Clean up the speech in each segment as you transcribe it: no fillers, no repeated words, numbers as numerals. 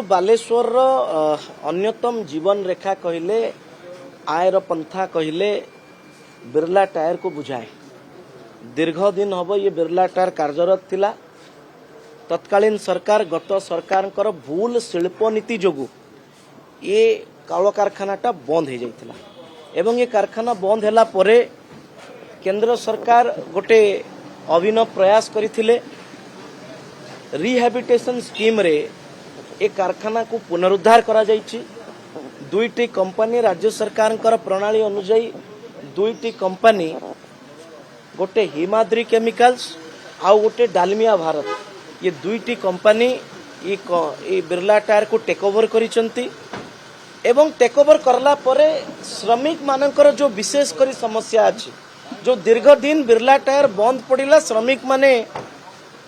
बालेश्वर अन्यतम जीवन रेखा कहले आयर पंथा कहले बिरला टायर को बुझाए। दीर्घ दिन हम ये बिरला टायर कार्यरत थिला। तत्कालीन सरकार गत सरकार भूल शिल्प नीति जोगु ये कल कारखानाटा बंद हो जाइथिला एवं ये कारखाना बंद होला परे केंद्र सरकार गोटे अभिनव प्रयास करथिले। रिहैबिलिटेशन स्कीम रे ए कारखाना को पुनरुद्धार करा जाइछि। दुईटी कंपनी राज्य सरकार प्रणाली अनुसार दुईटी कंपनी गोटे हिमाद्री केमिकल्स आउ गोटे डालमिया भारत ये दुईटी कंपनी ये बिरला टायर को टेक ओवर करिसंती एवं टेक ओवर करला परे श्रमिक मानकर जो विशेष करी समस्या अछि जो दीर्घ दिन बिरला टायर बंद पड़िला श्रमिक माने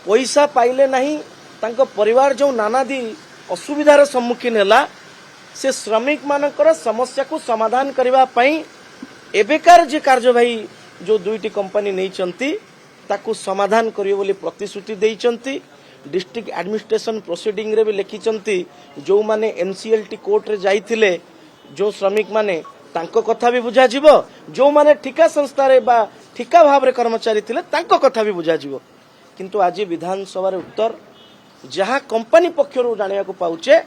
पैसा पाइले नहीं तांको परिवार जो नानादी असुविधार सम्मुखीन हैला से श्रमिक मानकर समस्या को समाधान करबा पई एबेकार जे कार्यवाही जो दुईटी कंपनी नहीं चंती ताकू समाधान करियो बोली प्रतिश्रुति देइचंती। डिस्ट्रिक्ट एडमिनिस्ट्रेशन प्रोसीडिंग रे भी लिखिचंती जो माने एनसीएलटी कोर्ट रे जाइथिले जो श्रमिक माने तांको कथा भी बुझा जिवो जो माने ठिका संस्था रे बा ठिका भाव रे कर्मचारी थिले तांको कथा भी बुझा जिवो। किंतु आज विधानसभा रे उत्तर जहाँ कंपनी पक्षरु जानिया को पाउचे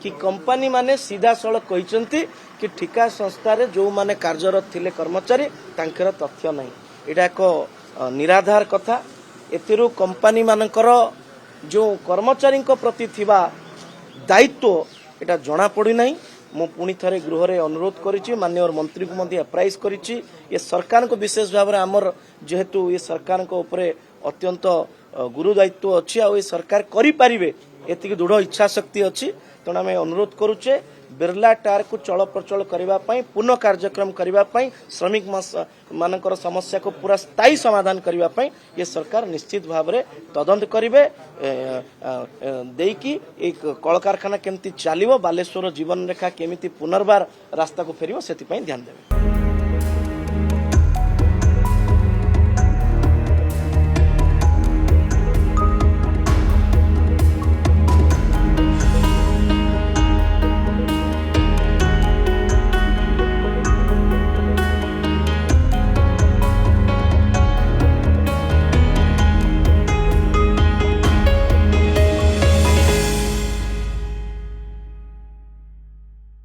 कि कंपनी माने सीधा सड़क कहिसंती कि ठिका संस्था रे जो माने कार्यरत थिले कर्मचारी तांकर तथ्य नहीं। एटा एक निराधार कथा। एतिरु कंपनी मानकर जो कर्मचारी प्रति थिबा दायित्व एटा जणा पड़ी नहीं। मु पुणी थरे गृह रे अनुरोध करिछि माननीय मंत्री को मध्य अप्राइज करिछि ये सरकार को विशेष भाव रे हमर जेहेतु ये सरकार को ऊपर अत्यंत गुरु दायित्व अच्छी आ सरकार करि पारिबे एतिक दृढ़ इच्छा शक्ति अच्छी तेणु आम अनुरोध करुचे बिरला टायर को चल प्रचल करने पुनः कार्यक्रम करने श्रमिक मानकर समस्या को पूरा स्थायी समाधान करने ये सरकार निश्चित भाव में तदंत करेंगे देकी एक कल कारखाना केमती चलो बालेश्वर जीवन रेखा केमिति पुनर्बार रास्ता को फेर से ध्यान देवे।